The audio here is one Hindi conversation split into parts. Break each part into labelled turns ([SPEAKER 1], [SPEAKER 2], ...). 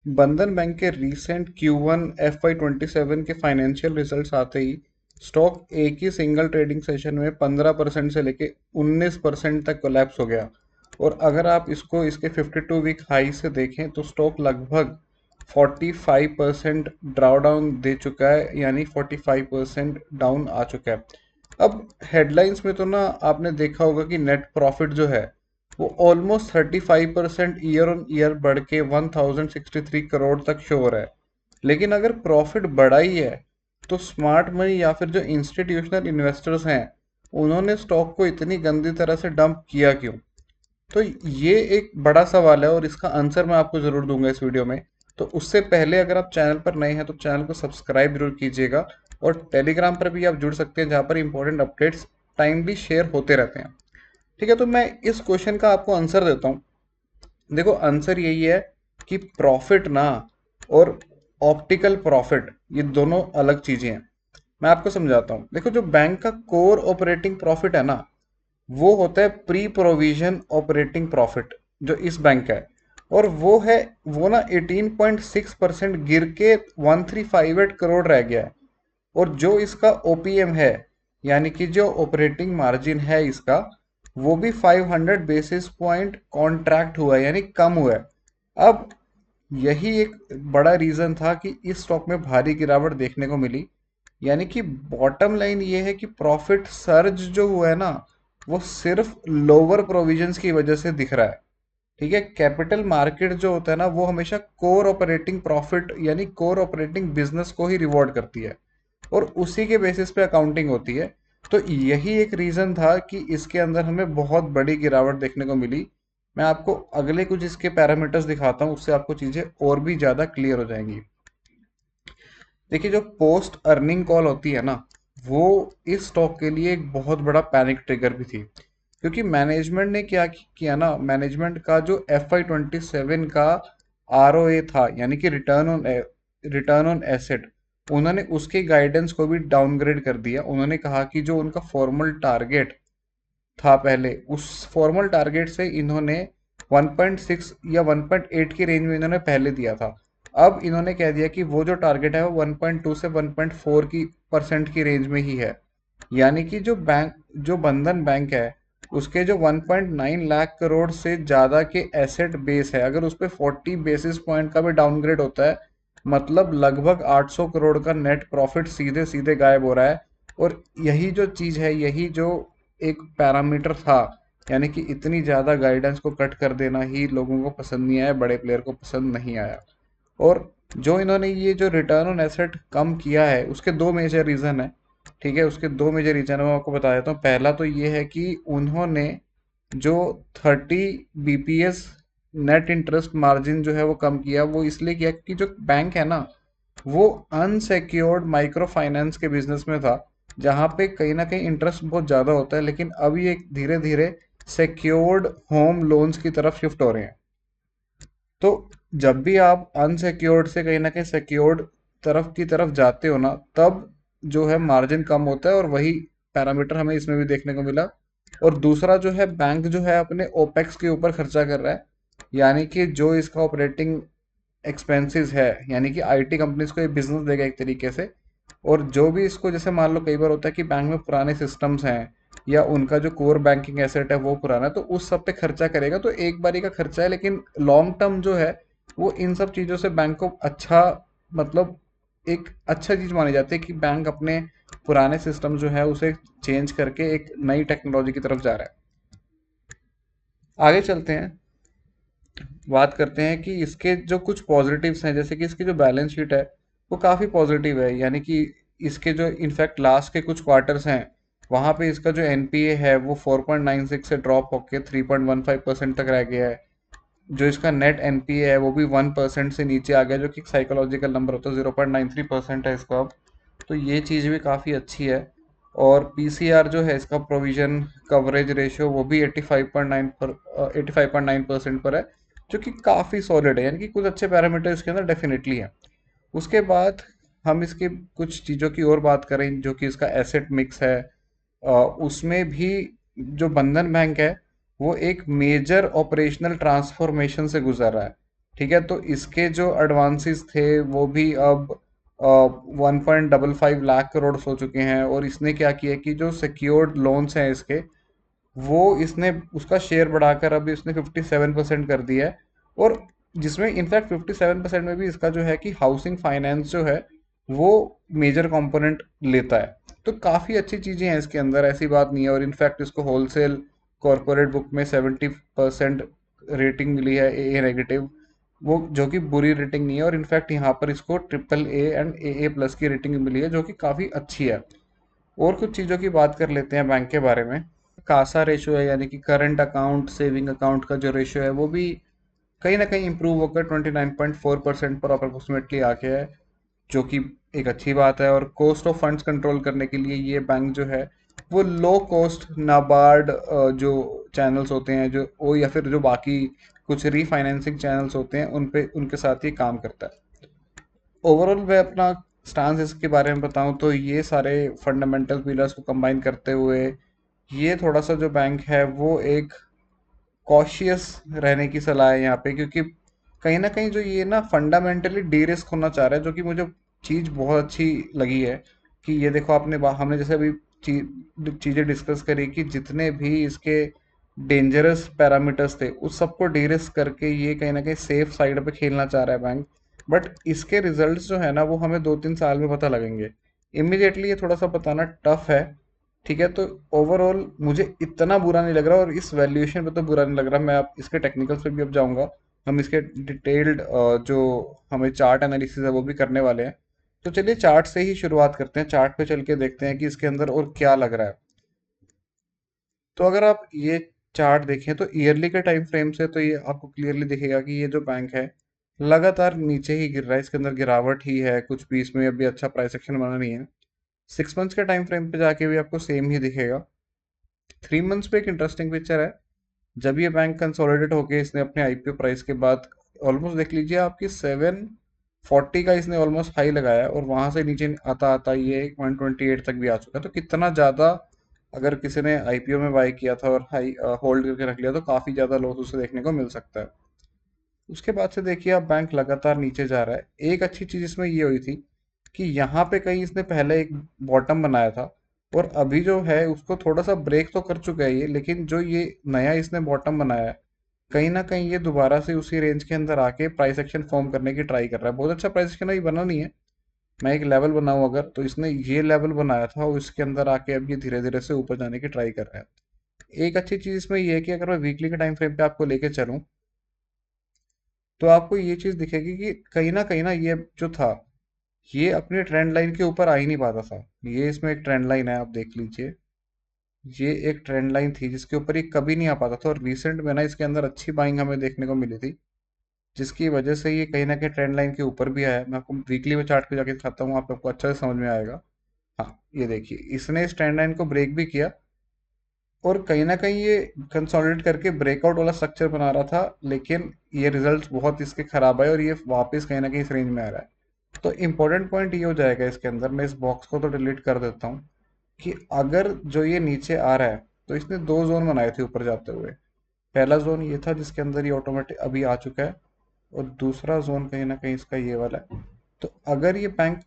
[SPEAKER 1] बंधन बैंक के रीसेंट Q1 FY27 के फाइनेंशियल रिजल्ट्स आते ही स्टॉक एक ही सिंगल ट्रेडिंग सेशन में 15% से लेके 19% तक कोलैप्स हो गया। और अगर आप इसको इसके 52 वीक हाई से देखें तो स्टॉक लगभग 45% ड्रॉडाउन दे चुका है, यानी 45% डाउन आ चुका है। अब हेडलाइंस में तो ना आपने देखा होगा कि नेट प्रॉफिट जो है वो ऑलमोस्ट 35% ईयर ऑन ईयर बढ़ के 1063 तक शो हो रहा है। लेकिन अगर प्रॉफिट बढ़ा ही है तो स्मार्ट मनी या फिर जो इंस्टीट्यूशनल इन्वेस्टर्स हैं उन्होंने स्टॉक को इतनी गंदी तरह से डंप किया क्यों? तो ये एक बड़ा सवाल है और इसका आंसर मैं आपको जरूर दूंगा इस वीडियो में। तो उससे पहले अगर आप चैनल पर नए हैं तो चैनल को सब्सक्राइब जरूर कीजिएगा, और टेलीग्राम पर भी आप जुड़ सकते हैं जहाँ पर इंपॉर्टेंट अपडेट्स टाइमली शेयर होते रहते हैं। ठीक है, तो मैं इस क्वेश्चन का आपको आंसर देता हूँ। देखो, आंसर यही है कि प्रॉफिट ना और ऑप्टिकल प्रॉफिट ये दोनों अलग चीजें हैं। मैं आपको समझाता हूँ। देखो, जो बैंक का कोर ऑपरेटिंग प्रॉफिट है ना, वो होता है प्री प्रोविजन ऑपरेटिंग प्रॉफिट जो इस बैंक का है। और वो ना 18.6% गिर के 1358 करोड़ रह गया है। और जो इसका ओपीएम है, यानी कि जो ऑपरेटिंग मार्जिन है इसका, वो भी 500 बेसिस पॉइंट कॉन्ट्रैक्ट हुआ है, यानी कम हुआ है। अब यही एक बड़ा रीजन था कि इस स्टॉक में भारी गिरावट देखने को मिली। यानी कि बॉटम लाइन ये है कि प्रॉफिट सर्ज जो हुआ है ना, वो सिर्फ लोअर प्रोविजंस की वजह से दिख रहा है। ठीक है, कैपिटल मार्केट जो होता है ना वो हमेशा कोर ऑपरेटिंग प्रॉफिट यानी कोर ऑपरेटिंग बिजनेस को ही रिवॉर्ड करती है, और उसी के बेसिस पे अकाउंटिंग होती है। तो यही एक रीजन था कि इसके अंदर हमें बहुत बड़ी गिरावट देखने को मिली। मैं आपको अगले कुछ इसके पैरामीटर्स दिखाता हूँ, उससे आपको चीजें और भी ज्यादा क्लियर हो जाएंगी। देखिए, जो पोस्ट अर्निंग कॉल होती है ना, वो इस स्टॉक के लिए एक बहुत बड़ा पैनिक ट्रिगर भी थी। क्योंकि मैनेजमेंट ने क्या किया ना, मैनेजमेंट का जो FY27 का ROA था, यानी कि रिटर्न ऑन एसेट, उन्होंने उसके गाइडेंस को भी डाउनग्रेड कर दिया। उन्होंने कहा कि जो उनका फॉर्मल टारगेट था पहले, उस फॉर्मल टारगेट से इन्होंने 1.6 या 1.8 की रेंज में इन्होंने पहले दिया था। अब इन्होंने कह दिया कि वो जो टारगेट है वो 1.2 से 1.4 की परसेंट की रेंज में ही है। यानी कि जो बंधन बैंक है उसके जो 1.9 लाख करोड़ से ज़्यादा के एसेट बेस है, अगर उस पर 40 बेसिस पॉइंट का भी डाउनग्रेड होता है, मतलब लगभग 800 करोड़ का नेट प्रॉफिट सीधे सीधे गायब हो रहा है। और यही जो चीज़ है, यही जो एक पैरामीटर था, यानी कि इतनी ज़्यादा गाइडेंस को कट कर देना ही लोगों को पसंद नहीं आया, बड़े प्लेयर को पसंद नहीं आया। और जो इन्होंने ये जो रिटर्न ऑन एसेट कम किया है उसके दो मेजर रीज़न है। ठीक है, उसके दो मेजर रीज़न मैं आपको बता देता हूँ। पहला तो ये है कि उन्होंने जो 30 BPS नेट इंटरेस्ट मार्जिन जो है वो कम किया। वो इसलिए किया कि जो बैंक है ना वो अनसेक्योर्ड माइक्रो फाइनेंस के बिजनेस में था, जहाँ पे कहीं ना कहीं इंटरेस्ट बहुत ज़्यादा होता है, लेकिन अब ये धीरे धीरे सेक्योर्ड होम लोन्स की तरफ शिफ्ट हो रहे हैं। तो जब भी आप अनसिक्योर्ड से कहीं ना कहीं सिक्योर्ड तरफ जाते हो ना, तब जो है मार्जिन कम होता है, और वही पैरामीटर हमें इसमें भी देखने को मिला। और दूसरा जो है, बैंक जो है अपने ओपेक्स के ऊपर खर्चा कर रहा है, यानी कि जो इसका ऑपरेटिंग एक्सपेंसेस है, यानी कि आईटी कंपनीज को ये बिजनेस देगा एक तरीके से। और जो भी इसको, जैसे मान लो कई बार होता है कि बैंक में पुराने सिस्टम्स हैं या उनका जो कोर बैंकिंग एसेट है वो पुराना है, तो उस सब पे खर्चा करेगा। तो एक बारी का खर्चा है, लेकिन लॉन्ग टर्म जो है वो इन सब चीज़ों से बैंक को अच्छा, मतलब एक अच्छा चीज़ मानी जाती है कि बैंक अपने पुराने सिस्टम जो है उसे चेंज करके एक नई टेक्नोलॉजी की तरफ जा रहा है। आगे चलते हैं, बात करते हैं कि इसके जो कुछ पॉजिटिव्स हैं। जैसे कि इसकी जो बैलेंस शीट है वो काफ़ी पॉजिटिव है, यानी कि इसके जो इनफैक्ट लास्ट के कुछ क्वार्टर्स हैं वहाँ पे इसका जो एनपीए है वो 4.96 से ड्रॉप होकर 3.15% तक रह गया है। जो इसका नेट एनपीए है वो भी 1% से नीचे आ गया, जो कि साइकोलॉजिकल नंबर होता है, 0.93% है इसका अब। तो ये चीज़ भी काफ़ी अच्छी है। और पीसीआर जो है इसका, प्रोविजन कवरेज रेशियो, वो भी 85.9% पर है, जो कि काफ़ी सॉलिड है। यानी कि कुछ अच्छे पैरामीटर इसके अंदर डेफिनेटली है। उसके बाद हम इसकी कुछ चीज़ों की और बात करें, जो कि इसका एसेट मिक्स है। उसमें भी जो बंधन बैंक है वो एक मेजर ऑपरेशनल ट्रांसफॉर्मेशन से गुजर रहा है। ठीक है, तो इसके जो एडवांसेस थे वो भी अब 1.55 लाख करोड़ हो चुके हैं। और इसने क्या किया कि जो सिक्योर्ड लोन्स हैं इसके, वो इसने उसका शेयर बढ़ाकर अभी इसने 57% कर दिया है। और जिसमें इनफैक्ट 57% में भी इसका जो है कि हाउसिंग फाइनेंस जो है वो मेजर कंपोनेंट लेता है। तो काफ़ी अच्छी चीज़ें हैं इसके अंदर, ऐसी बात नहीं है। और इनफैक्ट इसको होलसेल कॉरपोरेट बुक में 70% रेटिंग मिली है, ए नेगेटिव, वो जो कि बुरी रेटिंग नहीं है। और इनफैक्ट यहाँ पर इसको triple A and A plus की रेटिंग मिली है, जो कि काफ़ी अच्छी है। और कुछ चीज़ों की बात कर लेते हैं बैंक के बारे में। कासा रेशो है, यानी कि करंट अकाउंट सेविंग अकाउंट का जो रेशो है वो भी कहीं ना कहीं इंप्रूव होकर 29.4% पर अप्रोक्सीमेटली आके है, जो कि एक अच्छी बात है। और कॉस्ट ऑफ फंड्स कंट्रोल करने के लिए ये बैंक जो है वो लो कॉस्ट नाबार्ड जो चैनल्स होते हैं जो ओ या फिर जो बाकी कुछ रीफाइनेंसिंग चैनल्स होते हैं उन पे उनके साथ ही काम करता है। ओवरऑल मैं अपना स्टांस इसके बारे में बताऊं तो ये सारे फंडामेंटल पिलर्स को कंबाइन करते हुए ये थोड़ा सा जो बैंक है वो एक कॉशियस रहने की सलाह है यहाँ पे। क्योंकि कहीं ना कहीं जो ये ना फंडामेंटली डी रिस्क होना चाह रहा है, जो कि मुझे चीज़ बहुत अच्छी लगी है। कि ये देखो हमने जैसे अभी चीज़ें डिस्कस करी कि जितने भी इसके डेंजरस पैरामीटर्स थे उस सबको डी रिस्क करके ये कहीं ना कहीं सेफ साइड पे खेलना चाह रहा है बैंक। बट इसके रिजल्ट्स जो है ना वो हमें 2-3 साल में पता लगेंगे। इमिडिएटली ये थोड़ा सा बताना टफ है। ठीक है, तो ओवरऑल मुझे इतना बुरा नहीं लग रहा, और इस वैल्यूएशन पे तो बुरा नहीं लग रहा। मैं आप इसके टेक्निकल्स पे भी अब जाऊंगा। हम इसके डिटेल्ड जो हमें चार्ट एनालिसिस है वो भी करने वाले हैं। तो चलिए चार्ट से ही शुरुआत करते हैं, चार्ट पे चल के देखते हैं कि इसके अंदर और क्या लग रहा है। तो अगर आप ये चार्ट देखें तो ईयरली के टाइम फ्रेम से तो ये आपको क्लियरली दिखेगा कि ये जो बैंक है लगातार नीचे ही गिर रहा है, इसके अंदर गिरावट ही है, कुछ भी इसमें अभी अच्छा प्राइस एक्शन बना नहीं है। 6 मंथ्स के टाइम फ्रेम पे जाके भी आपको सेम ही दिखेगा। 3 मंथ्स पे एक इंटरेस्टिंग पिक्चर है। जब ये बैंक कंसोलिडेट होके इसने अपने आईपीओ प्राइस के बाद ऑलमोस्ट देख लीजिए आपकी 740 का इसने ऑलमोस्ट हाई लगाया है, और वहां से नीचे आता आता ये 128 तक भी आ चुका है। तो कितना ज़्यादा, अगर किसी ने आईपीओ में बाय किया था और हाई होल्ड करके रख लिया तो काफ़ी ज़्यादा लॉस उसे देखने को मिल सकता है। उसके बाद से देखिए आप बैंक लगातार नीचे जा रहा है। एक अच्छी चीज़ इसमें ये हुई थी कि यहाँ पे कहीं इसने पहले एक बॉटम बनाया था, और अभी जो है उसको थोड़ा सा ब्रेक तो कर चुका है ये, लेकिन जो ये नया इसने बॉटम बनाया है कहीं ना कहीं ये दोबारा से उसी रेंज के अंदर आके प्राइस एक्शन फॉर्म करने की ट्राई कर रहा है। बहुत अच्छा प्राइस एक्शन अभी बना नहीं है। मैं एक लेवल बनाऊं अगर, तो इसने ये लेवल बनाया था और इसके अंदर आके अब ये धीरे धीरे से ऊपर जाने की ट्राई कर रहा है। एक अच्छी चीज इसमें ये है कि अगर मैं वीकली के टाइम फ्रेम पे आपको लेके चलूं तो आपको ये चीज दिखेगी कि कहीं ना ये जो था ये अपने ट्रेंड लाइन के ऊपर आ ही नहीं पाता था। ये इसमें एक ट्रेंड लाइन है, आप देख लीजिए। ये एक ट्रेंड लाइन थी जिसके ऊपर ये कभी नहीं आ पाता था, और रिसेंट में ना इसके अंदर अच्छी बाइंग हमें देखने को मिली थी, जिसकी वजह से ये कहीं ना कहीं ट्रेंड लाइन के ऊपर भी आया है। मैं आपको वीकली में चार्ट पे जाके दिखाता हूँ, आपको अच्छे से समझ में आएगा। हाँ, ये देखिए इसने इस ट्रेंड लाइन को ब्रेक भी किया, और कहीं ना कहीं ये कंसोलिडेट करके ब्रेकआउट वाला स्ट्रक्चर बना रहा था, लेकिन ये रिजल्ट्स बहुत इसके खराब आए और ये वापस कहीं ना कहीं इस रेंज में आ रहा है। तो इंपॉर्टेंट पॉइंट ये हो जाएगा इसके अंदर, मैं इस बॉक्स को तो डिलीट कर देता हूँ, कि अगर जो ये नीचे आ रहा है तो इसने दो जोन बनाए थे ऊपर जाते हुए। पहला जोन ये था जिसके अंदर ये ऑटोमेटिक अभी आ चुका है, और दूसरा जोन कहीं ना कहीं इसका ये वाला है। तो अगर ये बैंक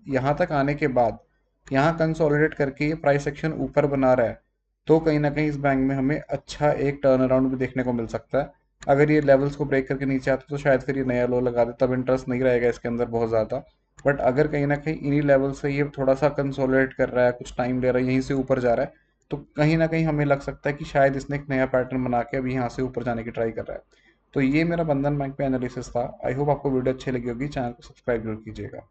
[SPEAKER 1] यहाँ तक आने के बाद यहाँ कंसोलिडेट करके ये प्राइस एक्शन ऊपर बना रहा है तो कहीं ना कहीं इस बैंक में हमें अच्छा एक टर्न अराउंड भी देखने को मिल सकता है। अगर ये लेवल्स को ब्रेक करके नीचे आता तो शायद फिर ये नया लो लगा दे, तब इंटरेस्ट नहीं रहेगा इसके अंदर बहुत ज़्यादा। बट अगर कहीं ना कहीं इन्हीं लेवल से ये थोड़ा सा कंसोलिडेट कर रहा है, कुछ टाइम ले रहा है, यहीं से ऊपर जा रहा है, तो कहीं ना कहीं हमें लग सकता है कि शायद इसने एक नया पैटर्न बना के अभी यहाँ से ऊपर जाने की ट्राई कर रहा है। तो ये मेरा बंधन बैंक पे एनालिसिस था। आई होप आपको वीडियो अच्छी लगी होगी। चैनल को सब्सक्राइब जरूर कीजिएगा।